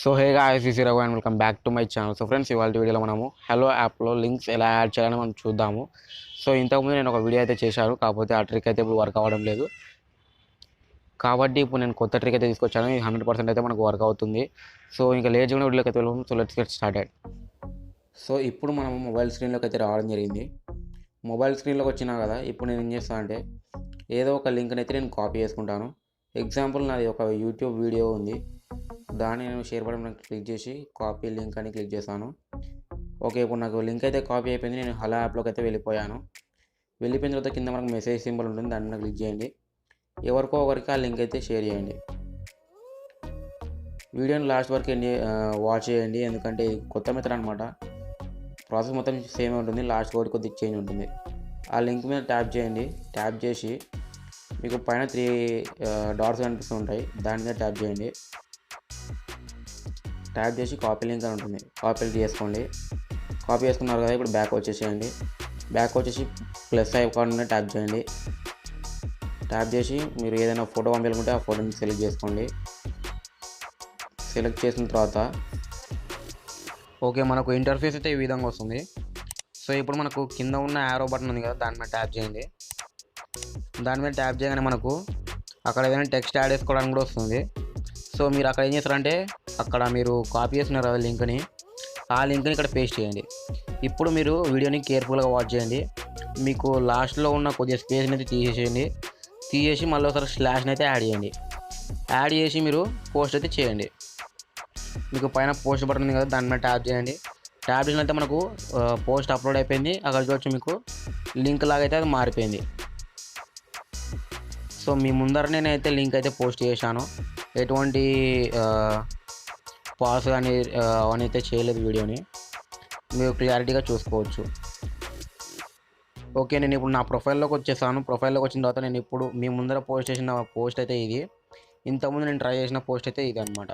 So hey guys, this is Raghu and welcome back to my channel. So friends, ఇవాళ వీడియోలో మనము hello యాప్లో links ఎలా యాడ్ చేయాలని మనం చూద్దాము. సో ఇంతకుముందు నేను ఒక వీడియో అయితే చేశాను, కాకపోతే ఆ ట్రిక్ అయితే ఇప్పుడు వర్క్ అవ్వడం లేదు. కాబట్టి ఇప్పుడు నేను కొత్త ట్రిక్ అయితే తీసుకొచ్చాను. ఇది 100% అయితే మనకు వర్క్ అవుతుంది. సో ఇంకా లేట్ చేయకుండా వీడియోకి అయితే వెళ్ళాము. So let's get started. So ఇప్పుడు మనము మొబైల్ స్క్రీన్లోకి అయితే రావడం జరిగింది. మొబైల్ స్క్రీన్లోకి వచ్చినా కదా, ఇప్పుడు నేను ఏం చేస్తాను అంటే ఏదో ఒక లింక్ని అయితే నేను కాపీ చేసుకుంటాను. ఎగ్జాంపుల్, నాది ఒక యూట్యూబ్ వీడియో ఉంది. దాన్ని నేను షేర్ బటన్ క్లిక్ చేసి కాపీ లింక్ అని క్లిక్ చేశాను. ఓకే, ఇప్పుడు నాకు లింక్ అయితే కాపీ అయిపోయింది. నేను హలో యాప్లోకి అయితే వెళ్ళిపోయాను. వెళ్ళిపోయిన తర్వాత కింద మనకు మెసేజ్ సింబల్ ఉంటుంది, దాన్ని మీద క్లిక్ చేయండి. ఎవరికో ఒకరికి ఆ లింక్ అయితే షేర్ చేయండి. వీడియోని లాస్ట్ వరకు వాచ్ చేయండి, ఎందుకంటే ఇది కొత్త మెథడ్ అనమాట. ప్రాసెస్ మొత్తం సేమ్ ఉంటుంది, లాస్ట్ వరకు కొద్దిగా చేంజ్ ఉంటుంది. ఆ లింక్ మీద ట్యాప్ చేయండి. ట్యాప్ చేసి మీకు పైన 3 డాట్స్ కనిపిస్తూ ఉంటాయి, దాని మీద ట్యాప్ చేయండి. ట్యాప్ చేసి కాపీ లింక్ అని ఉంటుంది, కాపీ చేసుకోండి. కాపీ చేసుకున్నారు కదా, ఇప్పుడు బ్యాక్ వచ్చేసేయండి. బ్యాక్ వచ్చేసి ప్లస్ ఐకాన్ మీద ట్యాప్ చేయండి. ట్యాప్ చేసి మీరు ఏదైనా ఫోటో పంపించాలనుకుంటే ఆ ఫోటోని సెలెక్ట్ చేసుకోండి. సెలెక్ట్ చేసిన తర్వాత ఓకే, మనకు ఇంటర్ఫేస్ అయితే ఈ విధంగా వస్తుంది. సో ఇప్పుడు మనకు కింద ఉన్న యారో బటన్ ఉంది కదా, దాని మీద ట్యాప్ చేయండి. దాని మీద ట్యాప్ చేయగానే మనకు అక్కడ ఏదైనా టెక్స్ట్ యాడ్ చేసుకోవడానికి కూడా వస్తుంది. సో మీరు అక్కడ ఏం చేస్తారంటే, అక్కడ మీరు కాపీ చేస్తున్నారు కదా లింక్ని, ఆ లింక్ని ఇక్కడ పేస్ట్ చేయండి. ఇప్పుడు మీరు వీడియోని కేర్ఫుల్గా వాచ్ చేయండి. మీకు లాస్ట్లో ఉన్న కొద్దిగా స్పేస్ని అయితే తీసేసి మళ్ళీ ఒకసారి స్లాష్ని అయితే యాడ్ చేయండి. యాడ్ చేసి మీరు పోస్ట్ అయితే చేయండి. మీకు పైన పోస్ట్ బటన్ ఉంది కదా, దాని మీద ట్యాప్ చేయండి. ట్యాప్ చేసినట్టే మనకు పోస్ట్ అప్లోడ్ అయిపోయింది. అక్కడ చూడొచ్చు, మీకు లింక్ లాగా అయితే అది మారిపోయింది. సో మీ ముందర నేనైతే లింక్ అయితే పోస్ట్ చేశాను. ఎటువంటి పాస్ కానీ అవన్నీ అయితే చేయలేదు. వీడియోని మీరు క్లారిటీగా చూసుకోవచ్చు. ఓకే, నేను ఇప్పుడు నా ప్రొఫైల్లోకి వచ్చేసాను. ప్రొఫైల్లోకి వచ్చిన తర్వాత నేను ఇప్పుడు మీ ముందర పోస్ట్ చేసిన పోస్ట్ అయితే ఇది. ఇంతకుముందు నేను ట్రై చేసిన పోస్ట్ అయితే ఇది అనమాట.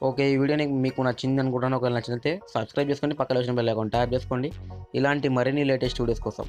ఓకే, ఈ వీడియో మీకు నచ్చింది అనుకుంటాను. ఒకవేళ నచ్చినట్లయితే సబ్స్క్రైబ్ చేసుకోండి, పక్కన వచ్చిన బెల్ ఐకాన్ ట్యాప్ చేసుకోండి, ఇలాంటి మరిన్ని లేటెస్ట్ వీడియోస్ కోసం.